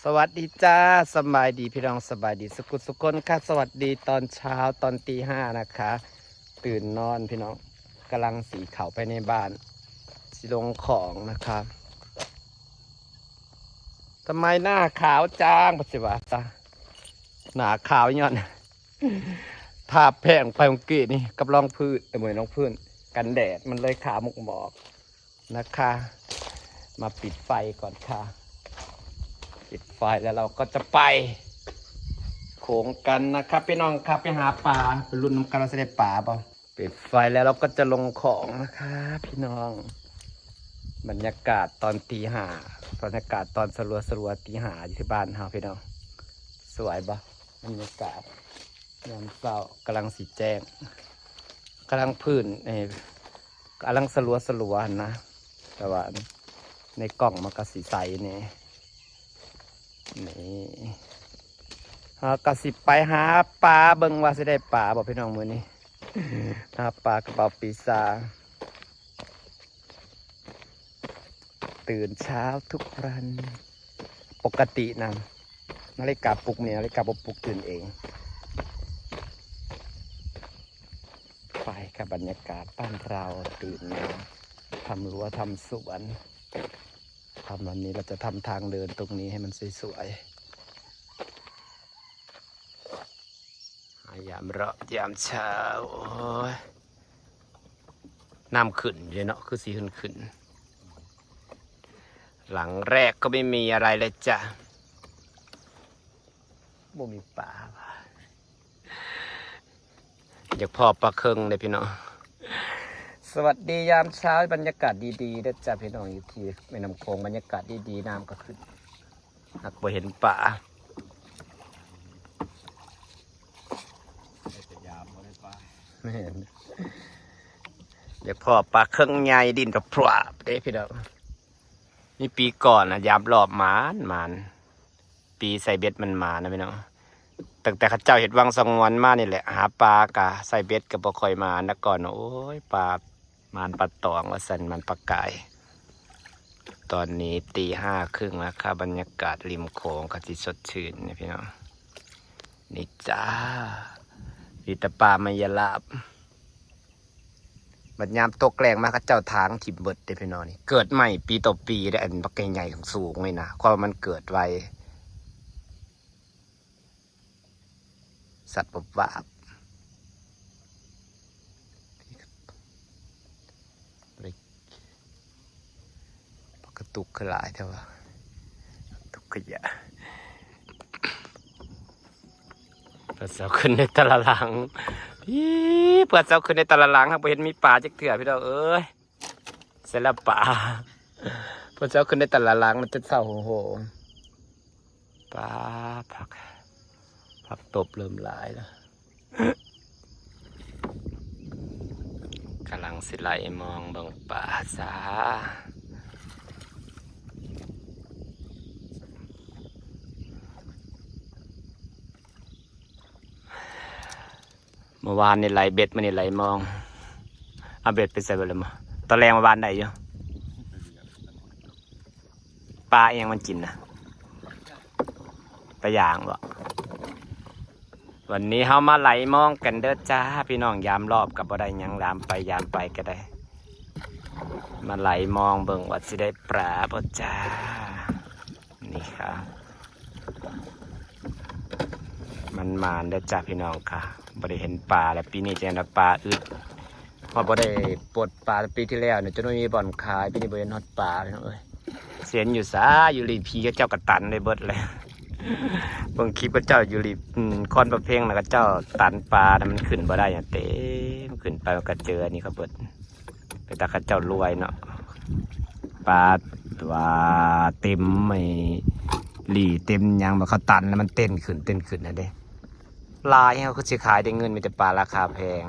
สวัสดีจ้าสบายดีพี่น้องสบายดีสุขคนค่ะสวัสดีตอนเช้าตอนตี 5นะคะ ตื่นนอนพี่น้องกำลังสีเข่าไปในบ้านสีลงของนะครับทำไมหน้าขาวจ้างปฏิวัติหน้าขาวย้อนทาแพงไปเมื่อกี้นี่กับรองพื้นเหมือนรองพื้นกันแดดมันเลยขาวหมกหมอกนะคะ มาปิดไฟก่อนค่ะปิดไฟแล้วเราก็จะไปโขงกันนะครับพี่น้องครับไปหาปลาไปรุ่นน้ำกันเราจะได้ปลาเปล่าปิดไฟแล้วเราก็จะลงของนะครับพี่น้องบรรยากาศตอนตี 5บรรยากาศตอนสลัวตี 5อยู่ที่บ้านเฮาพี่น้องสวยปะบรรยากาศยามเช้ากำลังสีแจ้งกำลังพื้นกำลังสลัวนะแต่ว่าในกล่องมันก็สีใสเนี่ยนี่กระสิบไปหาปลาเบิ่งว่าจะได้ปลาบอกพี่น้องมือนี้หาปลากระเป๋าปีศาจตื่นเช้าทุกวันปกตินะนาฬิกาปลุกเนี่ยนาฬิกาปลุกตื่นเองไปกับบรรยากาศบ้านเราตื่นมาทำรั้วทำสวนวันนี้เราจะทำทางเดินตรงนี้ให้มันสวยๆยามเราะยามเช้าโอ้ยน้ำขึ้นเลยเนาะคือสีขึ้นหลังแรกก็ไม่มีอะไรเลยจ้ะบ่มีป่าอยากพอปลาเคิงเลยพี่น้องสวัสดียามเช้าบรรยากาศดีๆนะจ๊ะพี่น้องอยู่ที่แม่น้ำโขงบรรยากาศดีๆน้ำก็ขึ้นหากบ่เห็นป่าไม่เห็นอยากพอปลาเคิงใหญ่ดินกับพระเด้พี่น้องนี่ปีก่อนนะยามรอบหมานปีใส่เบ็ดมันมานะพี่น้องตั้งแต่ข้าเจ้าเห็ดวังสงวนมานี่แหละหาปลากะใส่เบ็ดกับบ่ค่อยมานะก่อนโอ้ยปลามานปลาตองว่าสันมันปลากายตอนนี้ตี 5:30แล้วค่ะบรรยากาศริมโขงก็สิสดชื่นนี่พี่น้องนี่จ้าวิตาปลามายาลาบบัดยามตกแรงมาข้าเจ้าทางถิ่มเบิดเด้พี่น้องนี่เกิดใหม่ปีต่อปีได้อันบักใหญ่ๆสูงเลยนะความมันเกิดไวสัตว์บบาบกระตุกขลายเท่าว่าตุกขยะเปิดเสาขึ้นในตะลังเปิดเสาขึ้นในตะลังครับเห็นมีป่าจักเถื่อพี่น้องเอ้ยเสร็จแล้วป่าเปิดเสาขึ้นในตะลังมันจะเศร้าโหป่าผักตบเริ่มหลายแล้วกำลังสิไหลมองเบิ่งป่าซาเมื่อวานนี่ไหลเบ็ดมันนี่ไหลมองเอาเบ็ดไปใส่ไปเลยมั้งตอนแรงเมื่อวานได้อยู่ปลาเองมันกินนะปลาย่างบ่วันนี้เฮามาไหลมองกันเด้อจ้าพี่น้องยามรอบกับบ่ได้ยังยามไปก็ได้มาไหลมองเบิ่งว่าสิได้ปลาบ่จ้านี่ค่ะมันมาเด้อจ้าพี่น้องค่ะบ่ได้เห็นปลาแล้วปีนี้จะเห็นปลาอึดพอบ่ได้ปลดปลาปีที่แล้วเนี่ยจะไม่มีบ่อนขายปีนี้บ่เห็นฮอดปลาพี่น้องเอ้ยเสียนอยู่ซาอยู่รีพีก็เจ้ากระตันเลยเบิดเลยบางคลิปก็เจ้าอยู่รีคอนประเพ่งแล้วก็เจ้าตันปลาแต่มันขึ้นบ่ได้อย่างเต็มขึ้นไปมันก็เจอนี่เขาเบิดไปตาข้าเจ้ารวยเนาะปลาตัวเต็มไม่หลีเต็มยังแบบเขาตันแล้วมันเต้นขึ้นนะเด้ลายเขาคือสิขายได้เงินมีแต่ปลาราคาแพง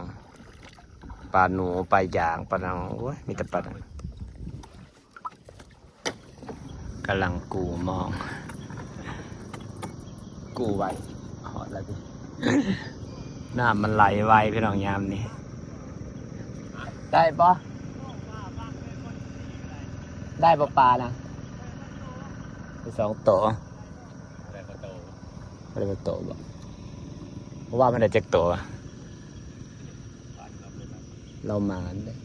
ปลาหนูปลาย่างปลานังโอ้ยมีแต่ปลากำลังกูมองกูไวหอดแล้วดิน้ำมันไหลไวพี่น้องยามนี่ได้ปะได้ปลานะ2 ตัว อะไรมาโตบ่เพราะว่ามันได้เจ็กโตอะเราหมานเลย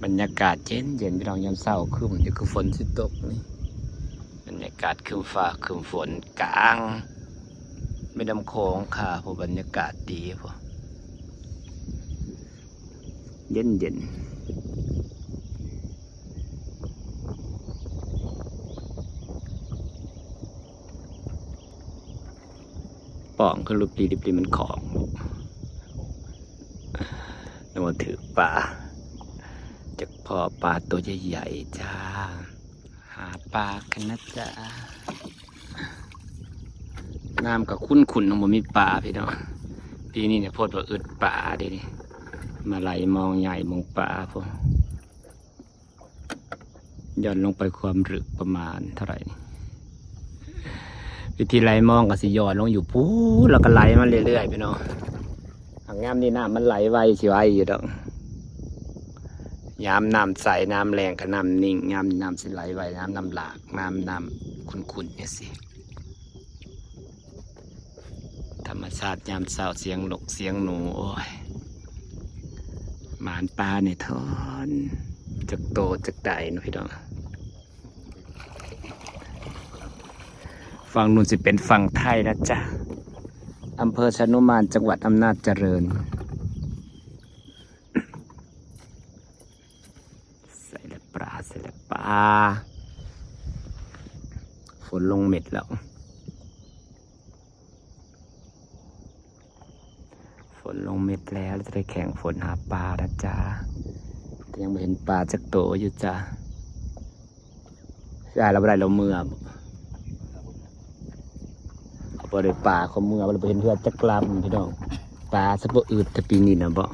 บรรยากาศเย็นเย็นพี่น้องยามเช้าคือมันจะคือฝนสิตกนี่บรรยากาศคือฟ้าคือฝนกลางไม่ดำโขงค่ะเพราะบรรยากาศดีพอเย็นเย็นป่องคือรูปดีดิบดีมันของแล้วมาถือปลาจากพ่อปลาตัวใหญ่ๆจ้าหาปลากันนะจ๊ะน้ำกับคุ้นขุนของผมมีปลาพี่น้องปีนี้เนี่ยโพดว่าอึดปลาเดี๋ยวนี้มาไหลมองใหญ่มองปลาพวกย่อนลงไปความลึกประมาณเท่าไหร่วิธีไหลมองก็สิย่อนลงอยู่ปู๊แล้วก็ไหลมาเรื่อยๆพี่น้องหางงามนี่น้ำมันไหลไวสิไวอยู่ดอกยามน้ำใสน้ำแรงกับน้ำนิ่งยามน้ำสิไหลไวน้ำหลากน้ำขุ่นๆเนี่ยสิธรรมชาติยามเช้าเสียงนกเสียงหนูโอ้ยหมานปลาเนี่ยทอนจากโตจากใดนะพี่น้องฝั่งนู้นสิเป็นฝั่งไทยนะจ๊ะอำเภอชนุมานจังหวัดอำนาจเจริญใส่ละปลาใส่ละปลาฝนลงเม็ดแล้วฝนลงเม็ดแล้วจะได้แข่งฝนหาปลานะจ๊ะแต่ยังไม่เห็นปลาจักโตอยู่จ้ะใช่เราไม่ได้เราเมื่อบ่ได้ปลาเขาเมื่อเราไปเห็นเพื่อจักรำพี่น้องปลาสับอืดแต่ปีนี้นะบ่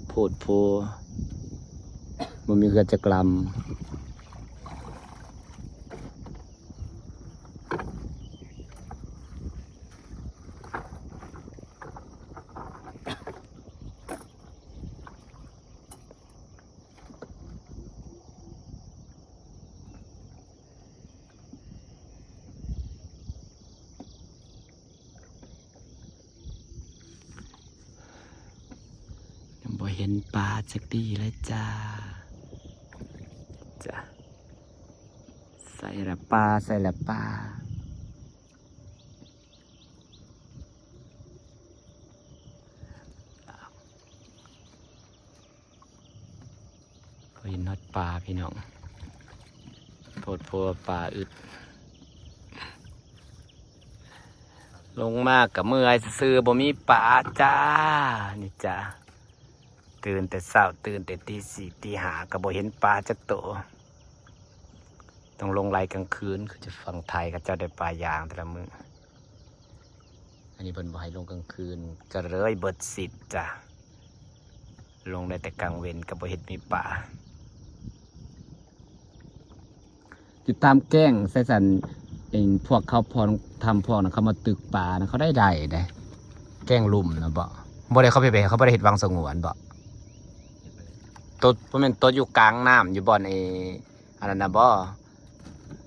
โพดโพมันมีเพื่อจักรำบ่เห็นปลาจักดีเลยจ้าใส่ละปลาใส่ละปลาเห็นนอดปลาพี่น้องโพดโพปลาอึดลงมากกับเมื่อยซื้อบ่มีปลาจ้านี่จ้าตื่นแต่เช้าตื่นแต่ตี 4 ตี 5ก็บ่เห็นปลาจักโตต้องลงไล่กลางคืนคือจะฟังไทยก็เจ้าได้ปลายางแต่ละมืออันนี้เพิ่นบ่ให้ลงกลางคืนก็เลยเบิดสิทธิ์จ้ะลงได้แต่กลางเว้นก็บ่เห็นมีปลาอยู่ตามแก้งใส่สันเองพวกเขาพอทำพวกนะเขามาตึกปลานะเขาได้แก้งลุ่มนะบ่ได้เขาไปเขาบ่ได้เฮ็ดวังสงวนบ่ต้นบ่แม่นต้นอยู่กลางน้ำอยู่บ่อนอันนั้นนะบ่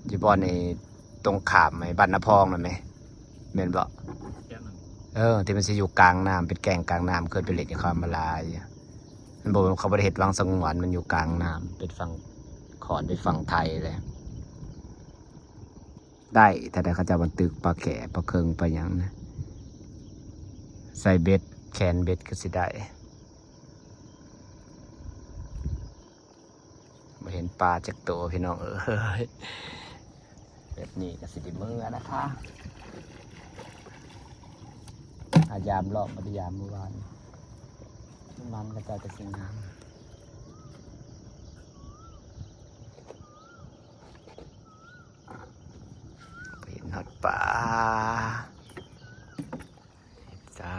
อยู่บ่อนตรงขามไอ้บ้านนาพองนั่นไหมแม่นบ่ที่มันสิอยู่กลางน้ำเป็นแก่งกลางน้ำเคยไปเล่นอยู่คามลายมันบอกว่าเขาบ่ได้เฮ็ดวังสงวนมันอยู่กลางน้ำเป็นฝั่งขอนไปฝั่งไทยเลยได้แต่เขาจะบันตึกปลาแก่ปลาเคิงปลาหยังนะใส่เบ็ดแขนเบ็ดก็สิได้มาเห็นปลาจากตัวพี่น้องแบบนี้ก็สิได้มือนะคะอายามรอบปฏิยามเมื่อวานมันก็จะสวยงามหอดปลาจ้า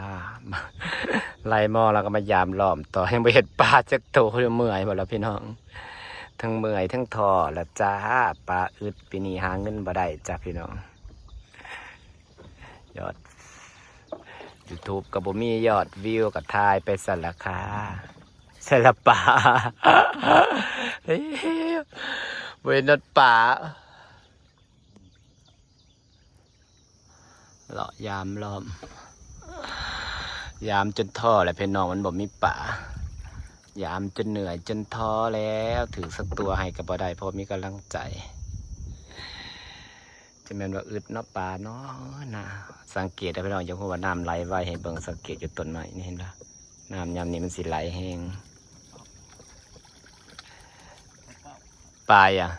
ไล่หม้อแล้วก็มายามล้อมต่อให้ไปเห็ดปลาจากโตเมื่อยหมดแล้วพี่น้องทั้งเมื่อยทั้งทอแล้วจ้าปลาอึดปีนี้หาเงินบ่ได้จ้าพี่น้องยอด YouTube กับบ่มียอดวิวกับทายไปสั่นราคา ใส่ละป่าเฮ้ยเวนนป่าเลาะยามล้อมยามจนท้อแหละพี่น้องมันบอกมีป่ายามจนเหนื่อยจนท้อแล้วถือสักตัวให้กับบ่ได้เพราะมีกำลังใจจะแม่นว่าอึดเนาะป่าเนาะนะสังเกตได้พี่น้องอย่างว่าน้ำไหลไว้ให้เบิ่งสังเกตอยู่ต้นไม้นี่เห็นปะน้ำยามนี้มันสิไหลแห้งปลายอ่ะ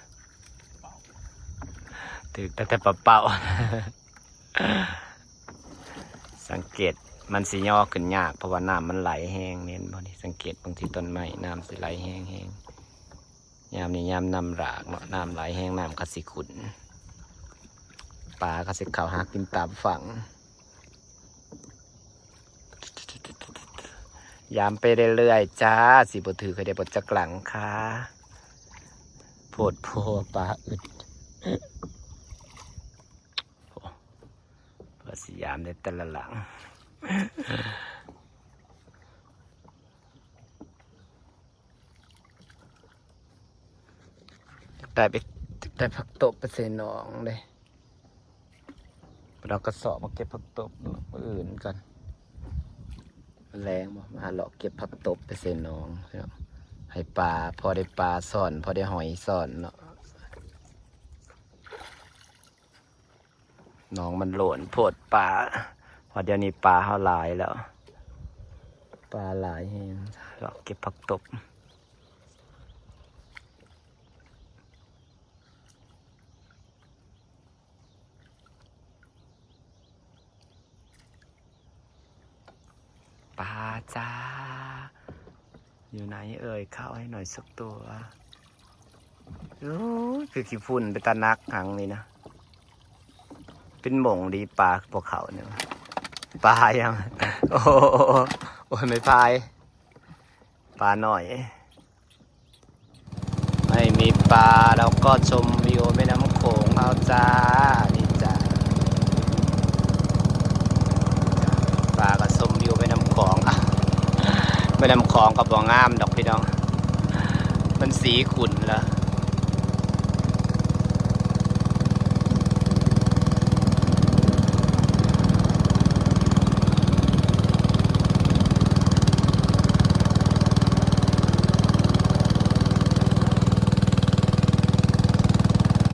ถือแต่ปลาเป่า สังเกตมันสิย่อขึ้นยากเพราะว่าน้ำมันไหลแห้งเนี่ยพอดีสังเกตบางทีต้นไม้น้ำสิไหลแห้งยามนี้ยามน้ำรากเนาะน้ำไหลแห้งน้ำก็สิขุ่นปลาก็สิเข้าหากินตามฝั่งยามไปเรื่อยๆจ้าสิบถือเคยได้บทจักหลังค่ะโพดโพปลาอึดพอสิยามได้แต่ละหลังได้ผักตบไปใส่หนองเลยเราก็สอบมาเก็บผักตบมืออื่นกันแรงมาหลอกเก็บผักตบไปใส่หนองให้ปลาพอได้ปลาซ่อนพอได้หอยซ่อนเนาะหนองมันโหลนโพดปลาพอเดี๋ยวนี้ปลาเขาหลายแล้วปลาหลายแห้งหลอกเก็บผักตบปลาจ้าอยู่ไหนเอ่ยเข้าให้หน่อยสักตัวโอ้ยคือขี้ฝุ่นเป็นตานักหังนี่นะเป็นหม่งดีปลาพวกเขาเนี่ยปลายังโอ้โหไม่พายปลาหน่อยไม่มีปลาเราก็ชมวิวแม่น้ำโขงเอาจ้านี่จ้าปลาก็ชมวิวแม่น้ำโขงอ่ะแม่น้ำโขงกับบ่องามดอกพี่น้องมันสีขุ่นละ